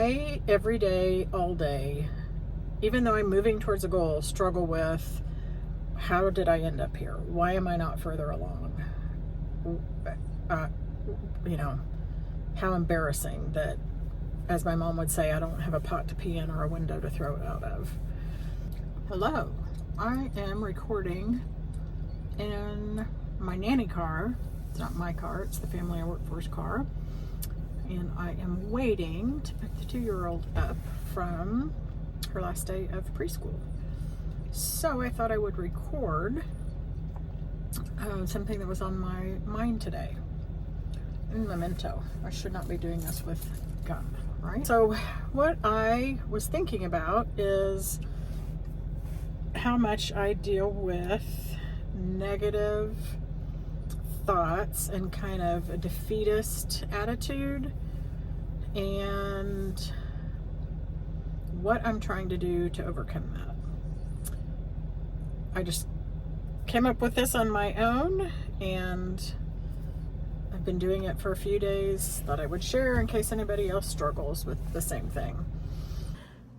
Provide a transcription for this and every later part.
I, every day, all day, even though I'm moving towards a goal, struggle with, how did I end up here? Why am I not further along? You know, how embarrassing that, as my mom would say, I don't have a pot to pee in or a window to throw it out of. Hello, I am recording in my nanny car. It's not my car, it's the family I work for's car. And I am waiting to pick the 2-year-old up from her last day of preschool. So I thought I would record something that was on my mind today. Memento. I should not be doing this with gum, right? So what I was thinking about is how much I deal with negative thoughts and kind of a defeatist attitude, and what I'm trying to do to overcome that. I just came up with this on my own, and I've been doing it for a few days. Thought I would share in case anybody else struggles with the same thing.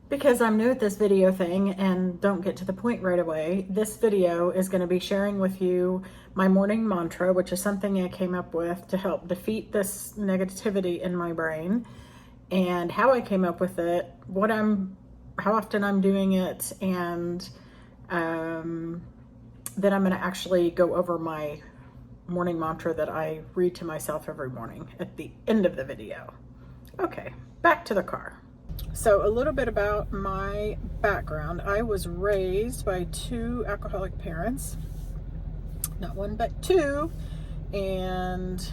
Because I'm new at this video thing and don't get to the point right away, this video is going to be sharing with you my morning mantra, which is something I came up with to help defeat this negativity in my brain, and how I came up with it, how often I'm doing it, and then I'm going to actually go over my morning mantra that I read to myself every morning at the end of the video. Okay, back to the car. So a little bit about my background. I was raised by 2 alcoholic parents, not 1 but 2, and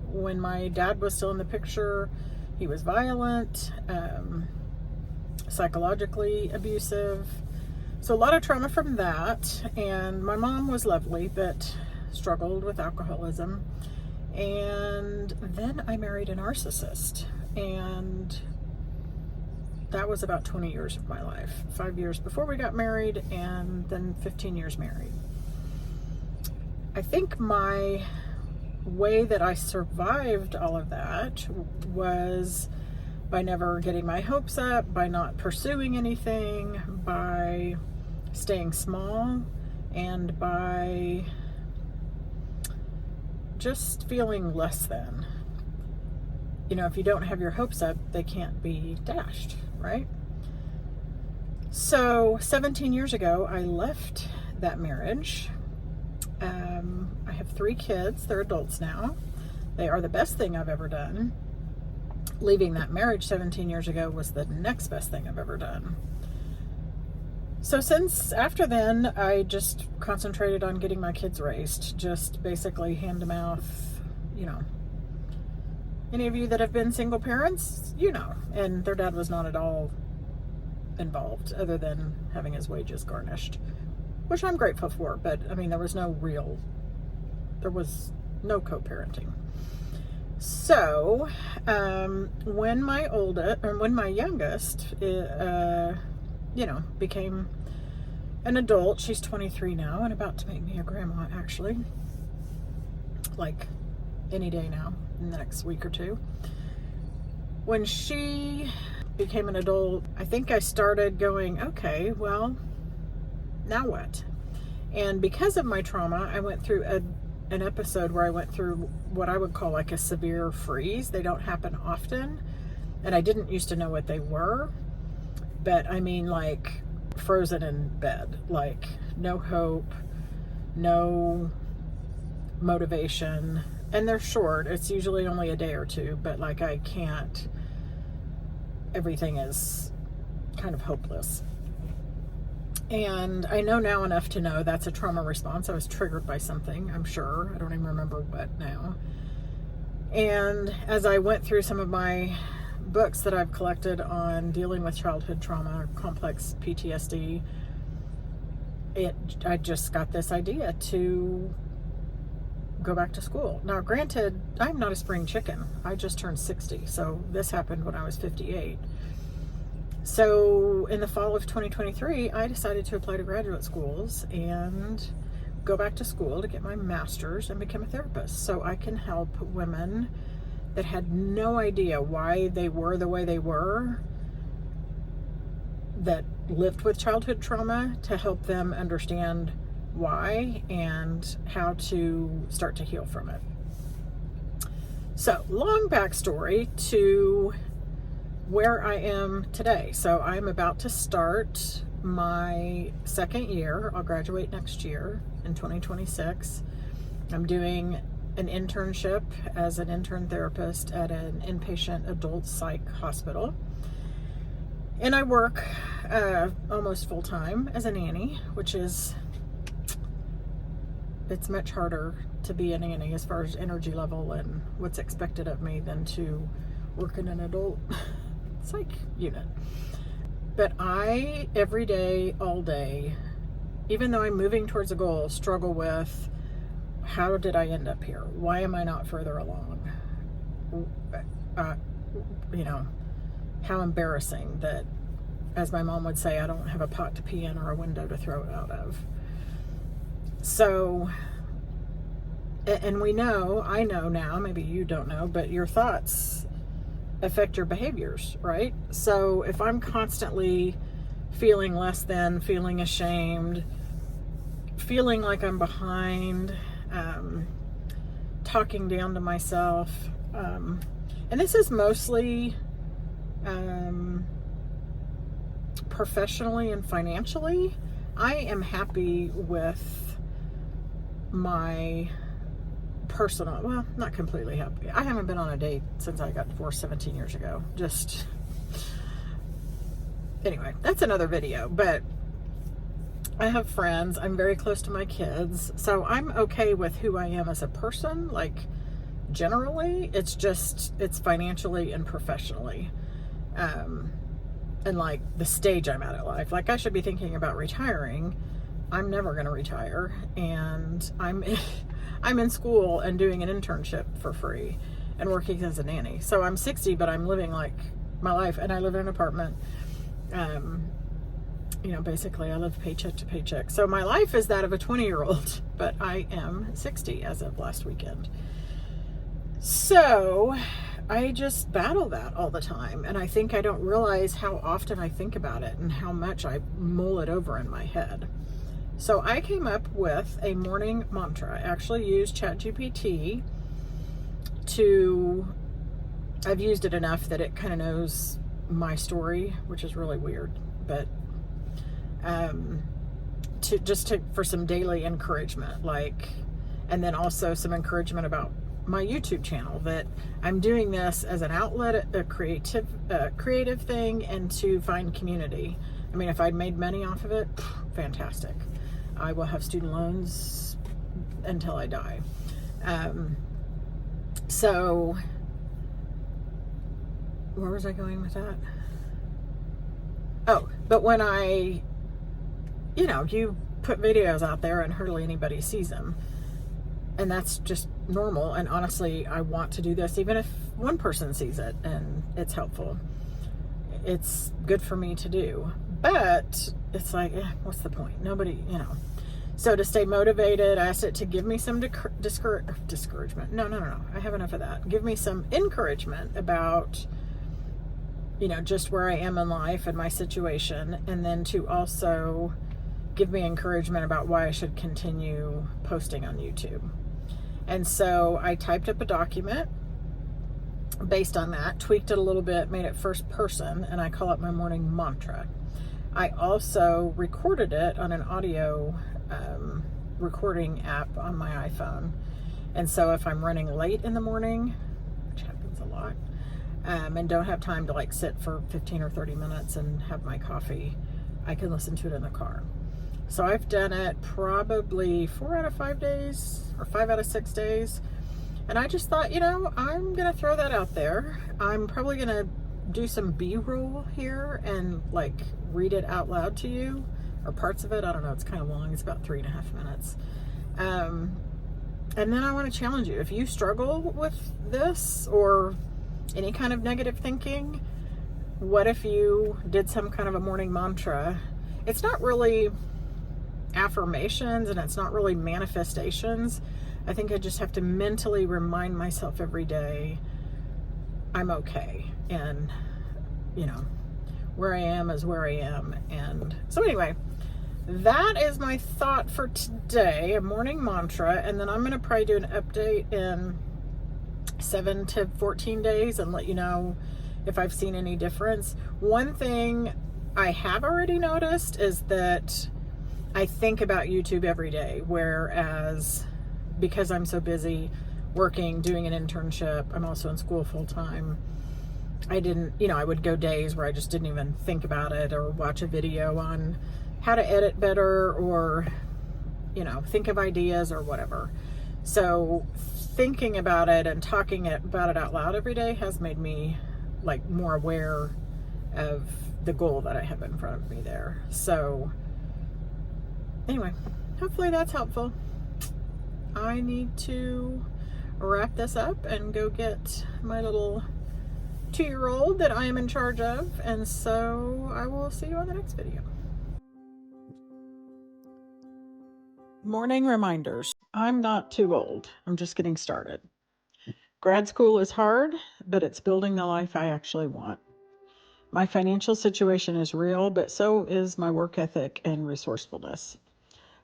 when my dad was still in the picture, he was violent, psychologically abusive, so a lot of trauma from that. And my mom was lovely but struggled with alcoholism, and then I married a narcissist, and that was about 20 years of my life. 5 years before we got married, and then 15 years married. I think my way that I survived all of that was by never getting my hopes up, by not pursuing anything, by staying small, and by just feeling less than. You know, if you don't have your hopes up, they can't be dashed, right? So 17 years ago, I left that marriage. I have 3 kids. They're adults now. They are the best thing I've ever done. Leaving that marriage 17 years ago was the next best thing I've ever done. So since after then, I just concentrated on getting my kids raised, just basically hand to mouth, you know. Any of you that have been single parents, you know, and their dad was not at all involved other than having his wages garnished, which I'm grateful for, but I mean, there was no co-parenting. So, when my youngest, you know, became an adult, she's 23 now and about to make me a grandma, actually, like any day now, in the next week or 2. When she became an adult, I think I started going, okay, well, now what? And because of my trauma, I went through an episode where I went through what I would call like a severe freeze. They don't happen often, and I didn't used to know what they were, but I mean like frozen in bed, like no hope, no motivation. And they're short. It's usually only a day or 2, but like I can't, everything is kind of hopeless. And I know now enough to know that's a trauma response. I was triggered by something, I'm sure. I don't even remember what now. And as I went through some of my books that I've collected on dealing with childhood trauma, complex PTSD, I just got this idea to go back to school. Now, granted, I'm not a spring chicken. I just turned 60, so this happened when I was 58. So in the fall of 2023, I decided to apply to graduate schools and go back to school to get my master's and become a therapist, so I can help women that had no idea why they were the way they were, that lived with childhood trauma to help them understand why and how to start to heal from it. So, long backstory to where I am today. So, I'm about to start my second year. I'll graduate next year in 2026. I'm doing an internship as an intern therapist at an inpatient adult psych hospital. And I work almost full-time as a nanny, which is, it's much harder to be a nanny as far as energy level and what's expected of me than to work in an adult psych unit. But I, every day, all day, even though I'm moving towards a goal, struggle with, how did I end up here? Why am I not further along? How embarrassing that, as my mom would say, I don't have a pot to pee in or a window to throw it out of. So, and I know now, maybe you don't know, but your thoughts affect your behaviors, right? So if I'm constantly feeling less than, feeling ashamed, feeling like I'm behind, talking down to myself, and this is mostly professionally and financially, I am happy with my personal, well, not completely happy. I haven't been on a date since I got divorced 17 years ago. Anyway, that's another video, but I have friends. I'm very close to my kids. So I'm okay with who I am as a person. Like, generally, it's financially and professionally. And like the stage I'm at in life. Like, I should be thinking about retiring. I'm never going to retire. And I'm in school and doing an internship for free and working as a nanny. So I'm 60, but I'm living like my life, and I live in an apartment. Basically I live paycheck to paycheck. So my life is that of a 20-year-old, but I am 60 as of last weekend. So I just battle that all the time. And I think I don't realize how often I think about it and how much I mull it over in my head. So I came up with a morning mantra. I actually used ChatGPT I've used it enough that it kind of knows my story, which is really weird, but for some daily encouragement, and then also some encouragement about my YouTube channel, that I'm doing this as an outlet, a creative thing, and to find community. I mean, if I'd made money off of it, fantastic. I will have student loans until I die. So where was I going with that? Oh, but when you put videos out there and hardly anybody sees them. And that's just normal. And honestly, I want to do this even if one person sees it and it's helpful. It's good for me to do. But it's like, what's the point? Nobody, So to stay motivated, I asked it to give me some discouragement. No. I have enough of that. Give me some encouragement about, just where I am in life and my situation. And then to also give me encouragement about why I should continue posting on YouTube. And so I typed up a document based on that, tweaked it a little bit, made it first person, and I call it my morning mantra. I also recorded it on an audio recording app on my iPhone. And so if I'm running late in the morning, which happens a lot, and don't have time to sit for 15 or 30 minutes and have my coffee, I can listen to it in the car. So I've done it probably 4 out of 5 days or 5 out of 6 days. And I just thought, I'm going to throw that out there. I'm probably going to do some B-roll here and read it out loud to you, or parts of it. I don't know. It's kind of long. It's about 3.5 minutes. And then I want to challenge you. If you struggle with this or any kind of negative thinking, what if you did some kind of a morning mantra? It's not really affirmations and it's not really manifestations. I think I just have to mentally remind myself every day I'm okay. And, where I am is where I am. And so anyway, that is my thought for today, a morning mantra. And then I'm going to probably do an update in 7 to 14 days and let you know if I've seen any difference. One thing I have already noticed is that I think about YouTube every day, whereas because I'm so busy working, doing an internship, I'm also in school full time. I didn't, I would go days where I just didn't even think about it or watch a video on how to edit better or, think of ideas or whatever. So thinking about it and talking about it out loud every day has made me like more aware of the goal that I have in front of me there. So anyway, hopefully that's helpful. I need to wrap this up and go get my little 2-year-old that I am in charge of. And so I will see you on the next video. Morning reminders. I'm not too old. I'm just getting started. Grad school is hard, but it's building the life I actually want. My financial situation is real, but so is my work ethic and resourcefulness.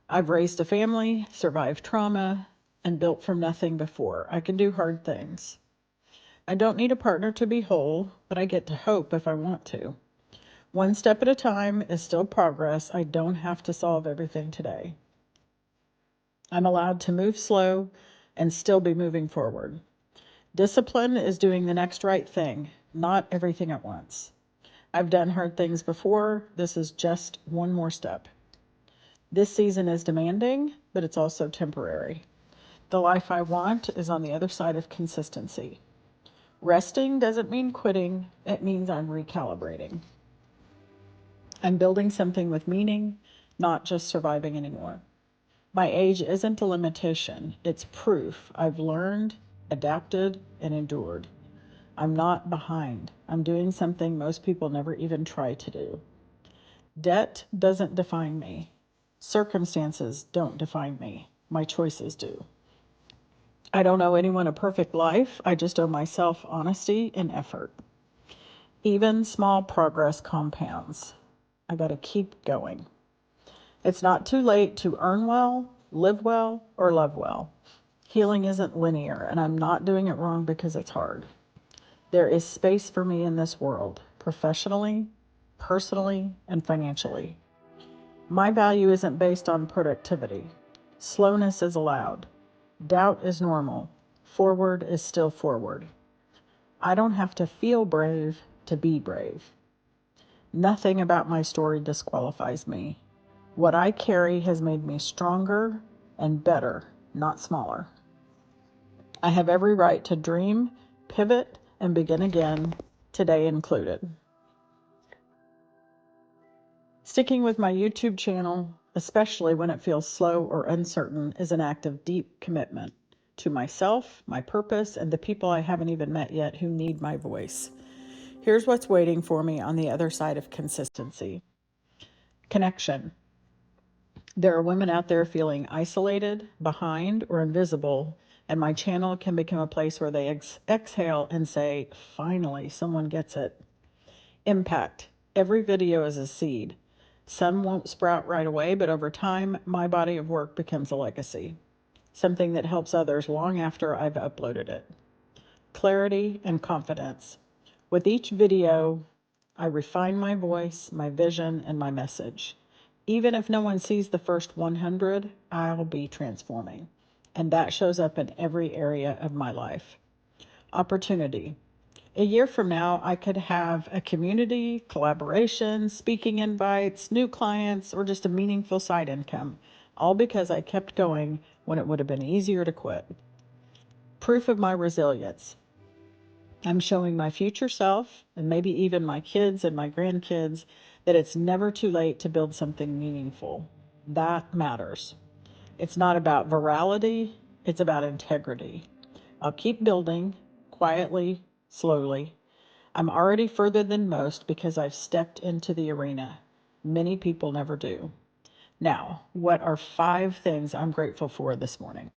I've raised a family, survived trauma, and built from nothing before. I can do hard things. I don't need a partner to be whole, but I get to hope if I want to. One step at a time is still progress. I don't have to solve everything today. I'm allowed to move slow and still be moving forward. Discipline is doing the next right thing, not everything at once. I've done hard things before. This is just one more step. This season is demanding, but it's also temporary. The life I want is on the other side of consistency. Resting doesn't mean quitting. It means I'm recalibrating. I'm building something with meaning, not just surviving anymore. My age isn't a limitation. It's proof I've learned, adapted, and endured. I'm not behind. I'm doing something most people never even try to do. Debt doesn't define me. Circumstances don't define me. My choices do. I don't owe anyone a perfect life. I just owe myself honesty and effort. Even small progress compounds. I got to keep going. It's not too late to earn well, live well, or love well. Healing isn't linear, and I'm not doing it wrong because it's hard. There is space for me in this world, professionally, personally, and financially. My value isn't based on productivity. Slowness is allowed. Doubt is normal. Forward is still forward. I don't have to feel brave to be brave. Nothing about my story disqualifies me. What I carry has made me stronger and better, not smaller. I have every right to dream, pivot, and begin again, today included. Sticking with my YouTube channel, especially when it feels slow or uncertain, is an act of deep commitment to myself, my purpose, and the people I haven't even met yet who need my voice. Here's what's waiting for me on the other side of consistency. Connection. There are women out there feeling isolated, behind, or invisible, and my channel can become a place where they exhale and say, finally, someone gets it. Impact. Every video is a seed. Some won't sprout right away, but over time, my body of work becomes a legacy, something that helps others long after I've uploaded it. Clarity and confidence. With each video, I refine my voice, my vision, and my message. Even if no one sees the first 100, I'll be transforming. And that shows up in every area of my life. Opportunity. A year from now, I could have a community, collaboration, speaking invites, new clients, or just a meaningful side income, all because I kept going when it would have been easier to quit. Proof of my resilience. I'm showing my future self, and maybe even my kids and my grandkids, that it's never too late to build something meaningful. That matters. It's not about virality, it's about integrity. I'll keep building, quietly, slowly. I'm already further than most because I've stepped into the arena. Many people never do. Now, what are 5 things I'm grateful for this morning?